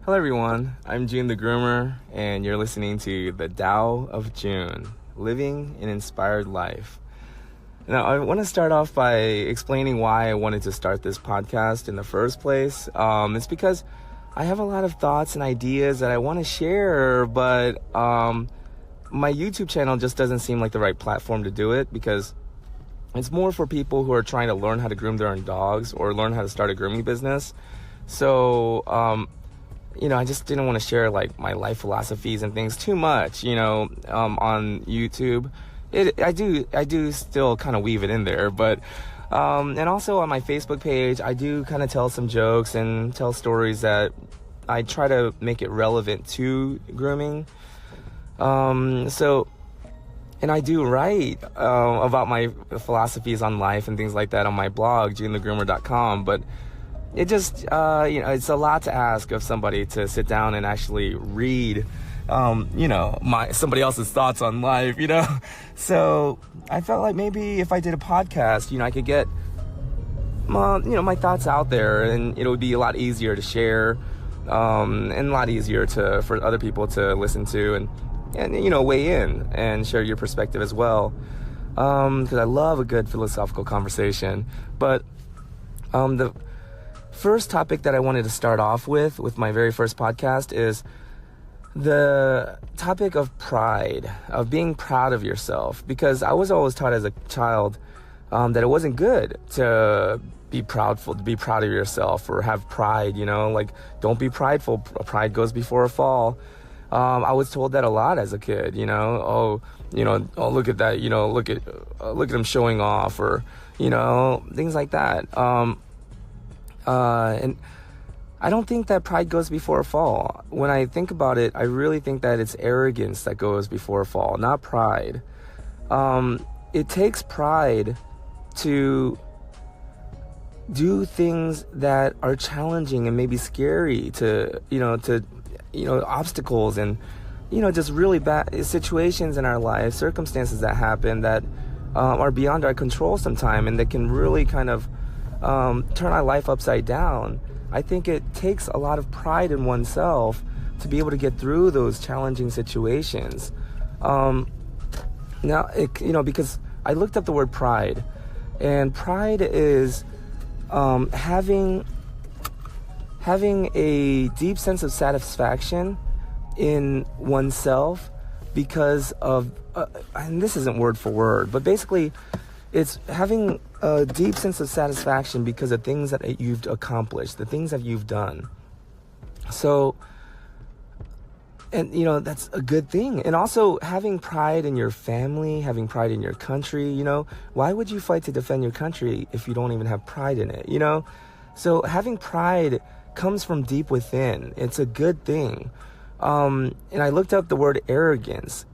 Hello everyone, I'm Jun the Groomer, and you're listening to the Tao of Jun, Living an Inspired Life. Now, I want to start off by explaining why I wanted to start this podcast in the first place. It's because I have a lot of thoughts and ideas that I want to share, but my YouTube channel just doesn't seem like the right platform to do it, because it's more for people who are trying to learn how to groom their own dogs or learn how to start a grooming business. So, I just didn't want to share like my life philosophies and things too much, on YouTube. I do still kind of weave it in there, but, and also on my Facebook page, I do kind of tell some jokes and tell stories that I try to make it relevant to grooming. And I do write, about my philosophies on life and things like that on my blog, junthegroomer.com, but it just, it's a lot to ask of somebody to sit down and actually read, somebody else's thoughts on life, So I felt like maybe if I did a podcast, I could get, my thoughts out there, and it would be a lot easier to share, and a lot easier for other people to listen to and weigh in and share your perspective as well. Because I love a good philosophical conversation. But, the first topic that I wanted to start off with my very first podcast, is the topic of pride, of being proud of yourself. Because I was always taught as a child that it wasn't good to be proudful, to be proud of yourself or have pride, like, don't be prideful. Pride goes before a fall. I was told that a lot as a kid, oh, look at that, look at him showing off, or, things like that. And I don't think that pride goes before a fall. When I think about it, I really think that it's arrogance that goes before a fall, not pride. It takes pride to do things that are challenging and maybe scary, to obstacles and, just really bad situations in our life, circumstances that happen that are beyond our control sometime, and that can really kind of turn our life upside down. I think it takes a lot of pride in oneself to be able to get through those challenging situations. Because I looked up the word pride, and pride is having a deep sense of satisfaction in oneself because of, and this isn't word for word, but basically it's having a deep sense of satisfaction because of things that you've accomplished, the things that you've done. So, and that's a good thing. And also having pride in your family, having pride in your country, why would you fight to defend your country if you don't even have pride in it, So having pride comes from deep within. It's a good thing. And I looked up the word arrogance.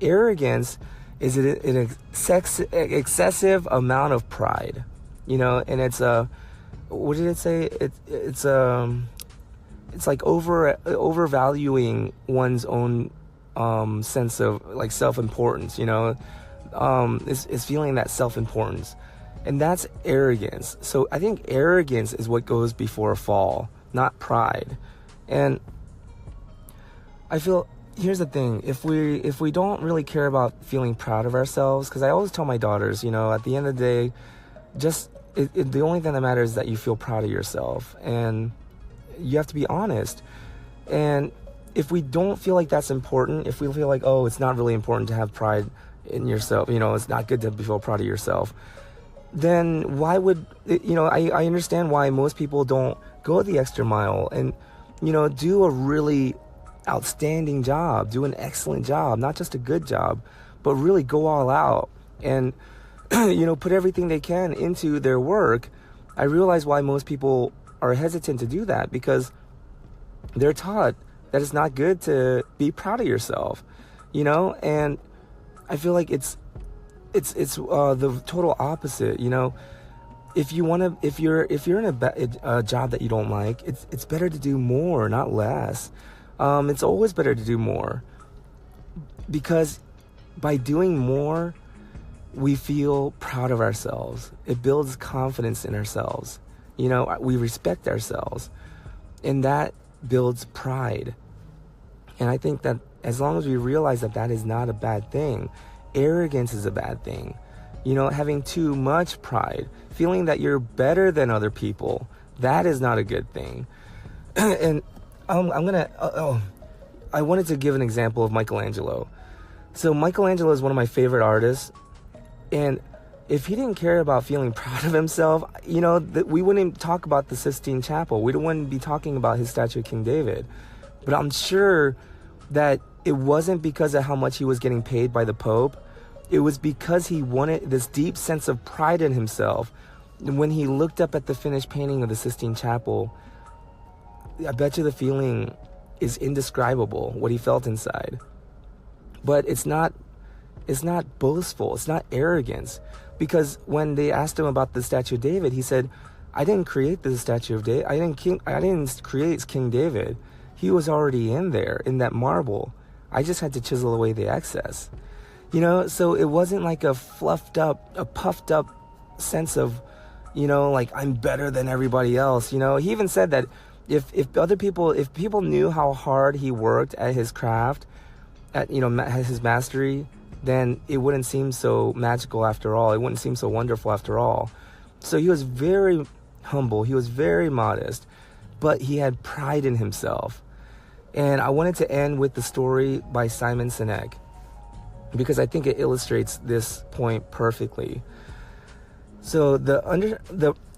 Arrogance is an excessive amount of pride, and it's what did it say? It's like overvaluing one's own sense of like self-importance, is feeling that self-importance, and that's arrogance. So I think arrogance is what goes before a fall, not pride. And I feel, here's the thing, if we don't really care about feeling proud of ourselves, because I always tell my daughters, at the end of the day, the only thing that matters is that you feel proud of yourself, and you have to be honest. And if we don't feel like that's important, if we feel like, oh, it's not really important to have pride in yourself, it's not good to feel proud of yourself, then why would, I understand why most people don't go the extra mile and, do a really outstanding job, do an excellent job, not just a good job, but really go all out and, put everything they can into their work. I realize why most people are hesitant to do that, because they're taught that it's not good to be proud of yourself, and I feel like it's the total opposite. If you're in a job that you don't like, it's better to do more, not less. It's always better to do more, because by doing more, we feel proud of ourselves. It builds confidence in ourselves. We respect ourselves, and that builds pride. And I think that as long as we realize that that is not a bad thing, arrogance is a bad thing. You know, having too much pride, feeling that you're better than other people, that is not a good thing. And I wanted to give an example of Michelangelo. So Michelangelo is one of my favorite artists, and if he didn't care about feeling proud of himself, you know, we wouldn't talk about the Sistine Chapel. We wouldn't be talking about his statue of King David. But I'm sure that it wasn't because of how much he was getting paid by the Pope. It was because he wanted this deep sense of pride in himself. When he looked up at the finished painting of the Sistine Chapel, I bet you the feeling is indescribable, what he felt inside. But it's not boastful, it's not arrogance. Because when they asked him about the statue of David, he said, I didn't create the statue of David. I didn't create King David. He was already in there, in that marble. I just had to chisel away the excess. You know, so it wasn't like a puffed up sense of, you know, like I'm better than everybody else. You know, he even said that if people knew how hard he worked at his craft, at, you know, his mastery, then it wouldn't seem so magical after all. It wouldn't seem so wonderful after all. So he was very humble. He was very modest, but he had pride in himself. And I wanted to end with the story by Simon Sinek, because I think it illustrates this point perfectly. So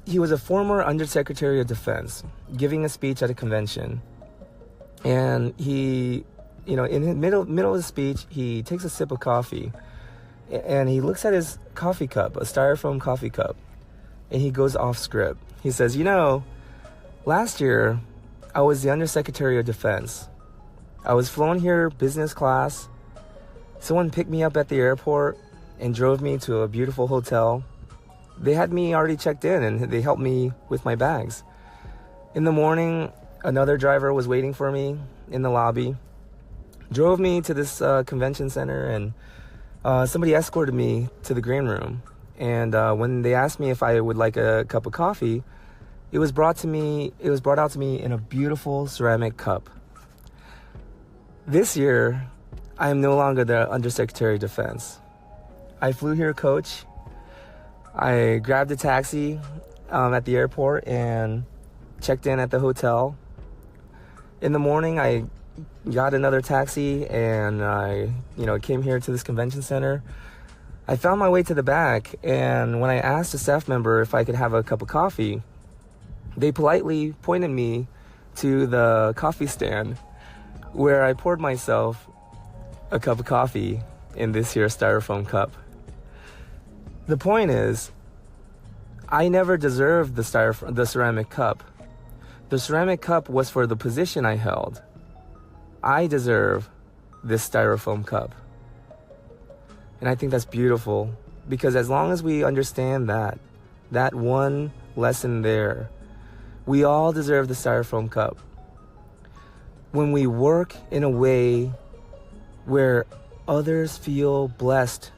he was a former Undersecretary of Defense giving a speech at a convention, and he, you know, in the middle of the speech, he takes a sip of coffee, and he looks at his coffee cup, a styrofoam coffee cup, and he goes off script. He says, you know, last year I was the Undersecretary of Defense. I was flown here business class. Someone picked me up at the airport and drove me to a beautiful hotel. They had me already checked in, and they helped me with my bags. In the morning, another driver was waiting for me in the lobby, drove me to this convention center, and somebody escorted me to the green room. And when they asked me if I would like a cup of coffee, it was brought out to me in a beautiful ceramic cup. This year, I am no longer the Undersecretary of Defense. I flew here coach. I grabbed a taxi at the airport and checked in at the hotel. In the morning, I got another taxi and I, came here to this convention center. I found my way to the back, and when I asked a staff member if I could have a cup of coffee, they politely pointed me to the coffee stand where I poured myself a cup of coffee in this here styrofoam cup. The point is, I never deserved the ceramic cup. The ceramic cup was for the position I held. I deserve this styrofoam cup. And I think that's beautiful, because as long as we understand that one lesson there, we all deserve the styrofoam cup. When we work in a way where others feel blessed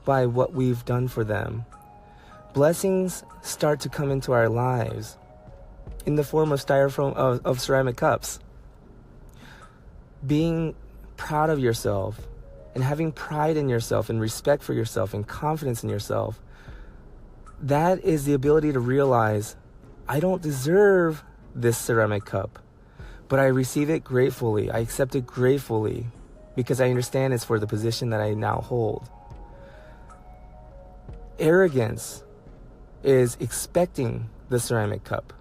by what we've done for them, blessings start to come into our lives in the form of of ceramic cups. Being proud of yourself and having pride in yourself and respect for yourself and confidence in yourself, that is the ability to realize, I don't deserve this ceramic cup, but I receive it gratefully. I accept it gratefully because I understand it's for the position that I now hold. Arrogance is expecting the ceramic cup,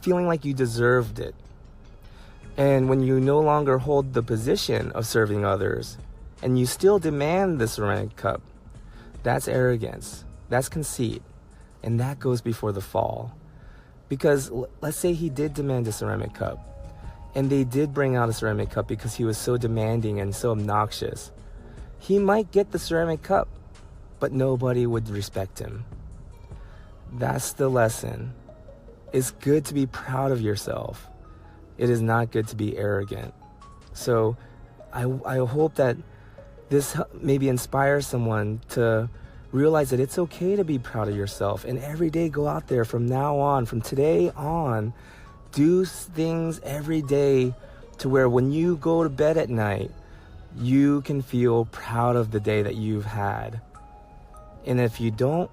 feeling like you deserved it. And when you no longer hold the position of serving others and you still demand the ceramic cup, that's arrogance, that's conceit, and that goes before the fall. Because let's say he did demand a ceramic cup, and they did bring out a ceramic cup because he was so demanding and so obnoxious. He might get the ceramic cup, but nobody would respect him. That's the lesson. It's good to be proud of yourself. It is not good to be arrogant. So I hope that this maybe inspires someone to realize that it's okay to be proud of yourself, and every day go out there from now on, from today on, Do things every day to where when you go to bed at night, you can feel proud of the day that you've had. And if you don't,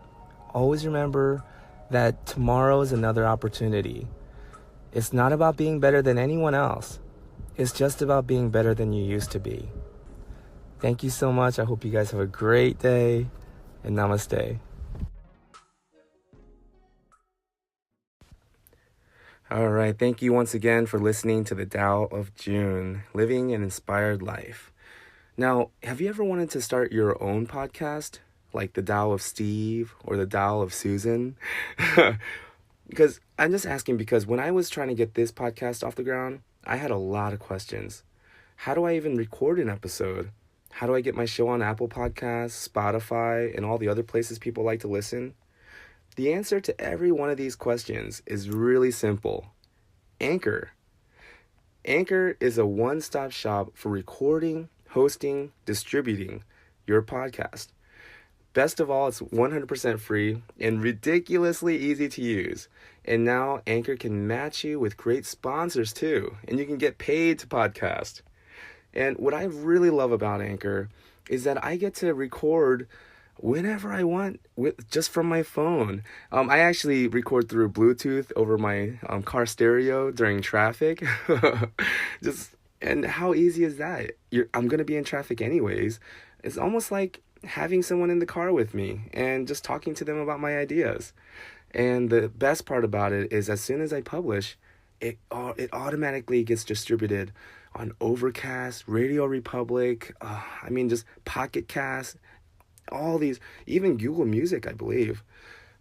always remember that tomorrow is another opportunity. It's not about being better than anyone else. It's just about being better than you used to be. Thank you so much. I hope you guys have a great day, and namaste. All right, thank you once again for listening to the Tao of Jun, Living an Inspired Life. Now, have you ever wanted to start your own podcast, like the Tao of Steve or the Tao of Susan? Because I'm just asking because when I was trying to get this podcast off the ground, I had a lot of questions. How do I even record an episode? How do I get my show on Apple Podcasts, Spotify, and all the other places people like to listen? The answer to every one of these questions is really simple. Anchor. Anchor is a one-stop shop for recording, hosting, distributing your podcast. Best of all, it's 100% free and ridiculously easy to use. And now Anchor can match you with great sponsors too, and you can get paid to podcast. And what I really love about Anchor is that I get to record whenever I want just from my phone. I actually record through Bluetooth over my car stereo during traffic. And how easy is that? I'm going to be in traffic anyways. It's almost like having someone in the car with me and just talking to them about my ideas. And the best part about it is as soon as I publish, it automatically gets distributed on Overcast, Radio Republic, just Pocket Cast, all these, even Google Music, I believe.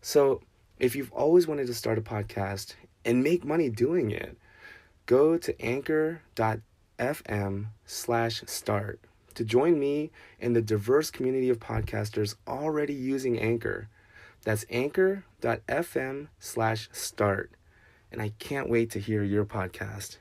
So if you've always wanted to start a podcast and make money doing it, go to anchor.fm/start to join me and the diverse community of podcasters already using Anchor. That's anchor.fm/start. And I can't wait to hear your podcast.